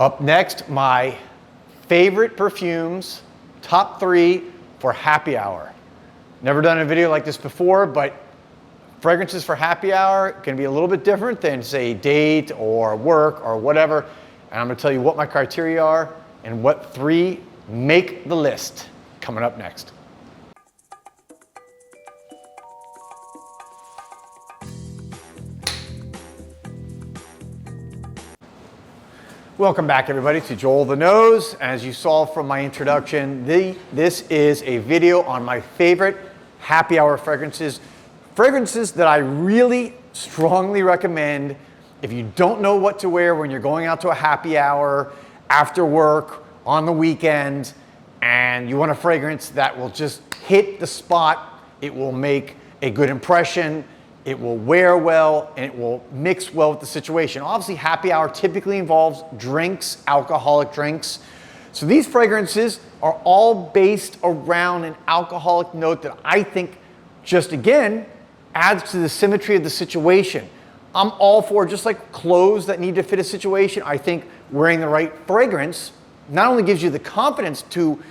Up next, my favorite perfumes, top 3 for happy hour. Never done a video like this before, but fragrances for happy hour can be a little bit different than, say, date or work or whatever. And I'm gonna tell you what my criteria are and what 3 make the list. Coming up next. Welcome back, everybody, to Joel the Nose. As you saw from my introduction, this is a video on my favorite happy hour fragrances. Fragrances that I really strongly recommend if you don't know what to wear when you're going out to a happy hour, after work, on the weekend, and you want a fragrance that will just hit the spot. It will make a good impression. It will wear well, and it will mix well with the situation. Obviously, happy hour typically involves drinks, alcoholic drinks. So these fragrances are all based around an alcoholic note that I think just, again, adds to the symmetry of the situation. I'm all for, just like clothes that need to fit a situation, I think wearing the right fragrance not only gives you the confidence to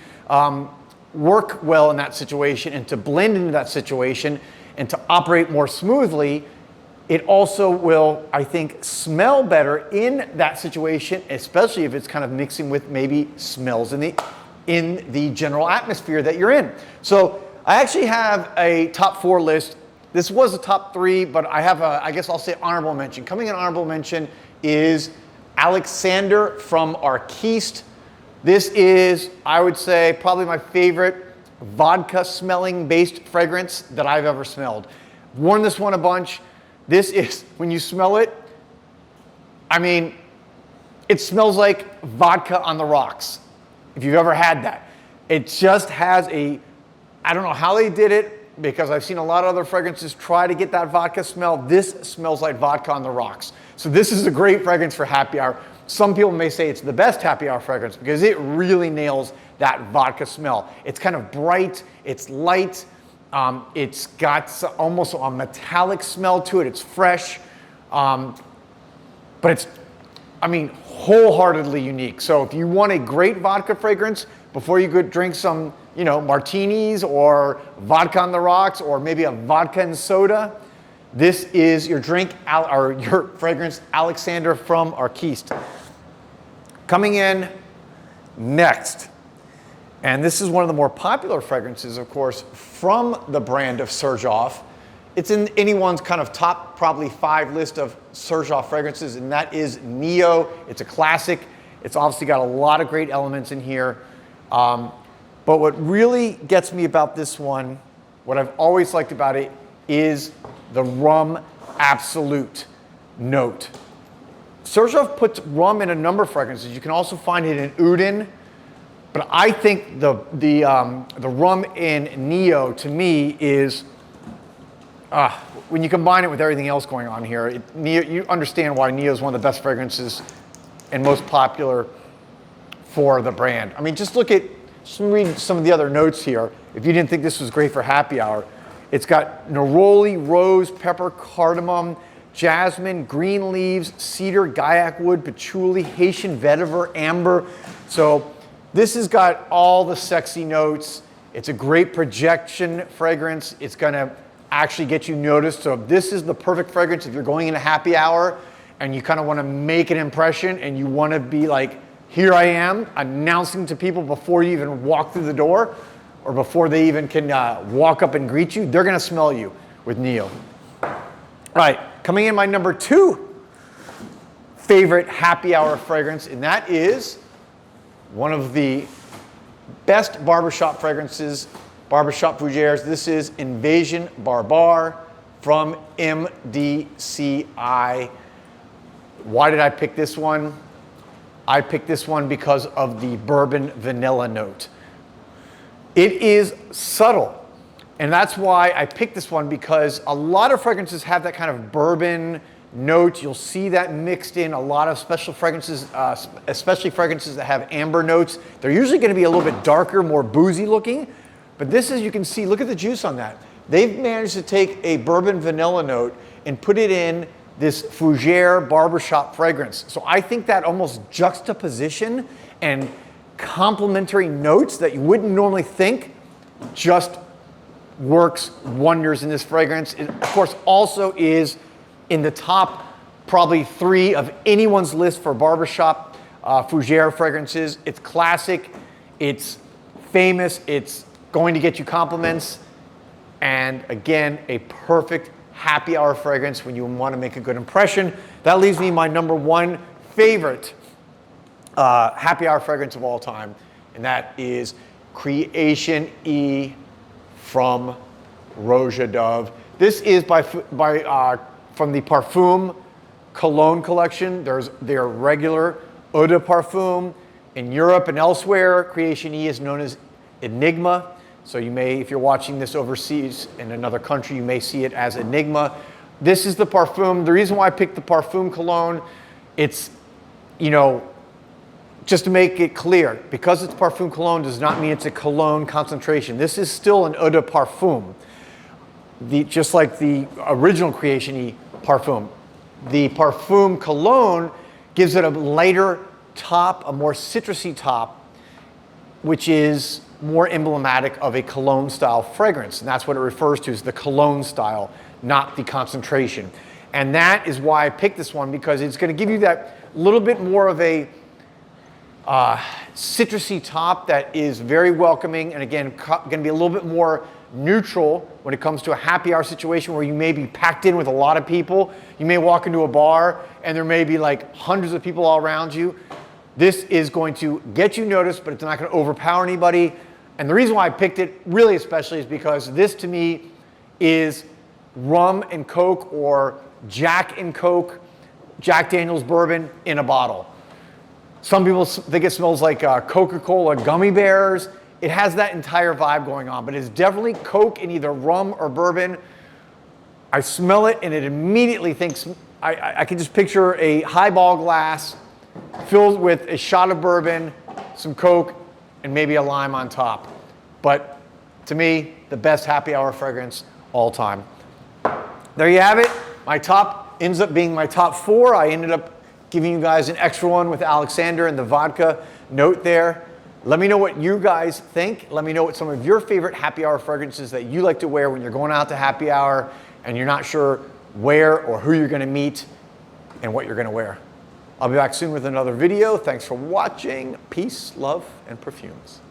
work well in that situation and to blend into that situation, and to operate more smoothly, it also will, I think, smell better in that situation, especially if it's kind of mixing with maybe smells in the general atmosphere that you're in. So I actually have a top 4 list. This was a top 3, but I have I guess I'll say honorable mention. Coming in honorable mention is Aleksandr from ARQUISTE. This is, I would say, probably my favorite vodka smelling based fragrance that I've ever smelled. Worn this one a bunch. This is, when you smell it, I mean, it smells like vodka on the rocks, if you've ever had that. It just has I don't know how they did it, because I've seen a lot of other fragrances try to get that vodka smell. This smells like vodka on the rocks. So this is a great fragrance for happy hour. Some people may say it's the best happy hour fragrance because it really nails that vodka smell. It's kind of bright, it's light, it's got almost a metallic smell to it, it's fresh, but it's, I mean, wholeheartedly unique. So if you want a great vodka fragrance before you go drink some, you know, martinis or vodka on the rocks or maybe a vodka and soda, this is your drink, or your fragrance, Aleksandr from ARQUISTE. Coming in next, and this is one of the more popular fragrances, of course, from the brand of JoelTheNose. It's in anyone's kind of top probably 5 list of JoelTheNose fragrances, and that is Nio. It's a classic. It's obviously got a lot of great elements in here. But what really gets me about this one, what I've always liked about it, is the rum absolute note. JoelTheNose puts rum in a number of fragrances. You can also find it in Oudin, but I think the rum in Nio, to me, is, when you combine it with everything else going on here, Nio, you understand why Nio is one of the best fragrances and most popular for the brand. I mean, just read some of the other notes here. If you didn't think this was great for happy hour, it's got neroli, rose, pepper, cardamom, jasmine, green leaves, cedar, gaiac wood, patchouli, Haitian vetiver, amber. So this has got all the sexy notes. It's a great projection fragrance. It's gonna actually get you noticed. So this is the perfect fragrance if you're going into happy hour and you kind of want to make an impression and you want to be like, here I am, announcing to people before you even walk through the door or before they even can walk up and greet you. They're gonna smell you with Nio. All right, coming in my number 2 favorite happy hour fragrance, and that is one of the best barbershop fragrances, barbershop fougères. This is Invasion Barbare from MDCI. Why did I pick this one? I picked this one because of the bourbon vanilla note. It is subtle, and that's why I picked this one, because a lot of fragrances have that kind of bourbon note. You'll see that mixed in a lot of special fragrances, especially fragrances that have amber notes. They're usually going to be a little bit darker, more boozy looking, but this, as you can see, look at the juice on that. They've managed to take a bourbon vanilla note and put it in this Fougere barbershop fragrance. So I think that almost juxtaposition and complementary notes that you wouldn't normally think just works wonders in this fragrance. It, of course, also is in the top probably 3 of anyone's list for barbershop Fougere fragrances. It's classic, it's famous, it's going to get you compliments, and again, a perfect happy hour fragrance when you want to make a good impression. That leaves me my #1 favorite happy hour fragrance of all time, and that is Creation E from ROJA Dove. This is from the Perfume cologne collection. There's their regular Eau de Parfum. In Europe and elsewhere, Creation E is known as Enigma. So you may, if you're watching this overseas in another country, you may see it as Enigma. This is the Perfume. The reason why I picked the Perfume cologne, it's, you know, just to make it clear, because it's Perfume cologne does not mean it's a cologne concentration. This is still an Eau de Parfum, just like the original Creation E Parfum. The Perfume cologne gives it a lighter top, a more citrusy top, which is more emblematic of a cologne style fragrance. And that's what it refers to as the cologne style, not the concentration. And that is why I picked this one, because it's going to give you that little bit more of a citrusy top that is very welcoming, and again, going to be a little bit more neutral when it comes to a happy hour situation where you may be packed in with a lot of people. You may walk into a bar and there may be like hundreds of people all around you. This is going to get you noticed, but it's not going to overpower anybody. And the reason why I picked it really especially is because this to me is rum and Coke, or Jack and Coke, Jack Daniel's bourbon in a bottle. Some people think it smells like Coca-Cola gummy bears. It has that entire vibe going on, but it's definitely Coke in either rum or bourbon. I smell it and it immediately thinks, I can just picture a highball glass filled with a shot of bourbon, some Coke, and maybe a lime on top. But to me, the best happy hour fragrance all time. There you have it. My top ends up being my top 4. I ended up giving you guys an extra one with Aleksandr and the vodka note there. Let me know what you guys think. Let me know what some of your favorite happy hour fragrances that you like to wear when you're going out to happy hour and you're not sure where or who you're going to meet and what you're going to wear. I'll be back soon with another video. Thanks for watching. Peace, love, and perfumes.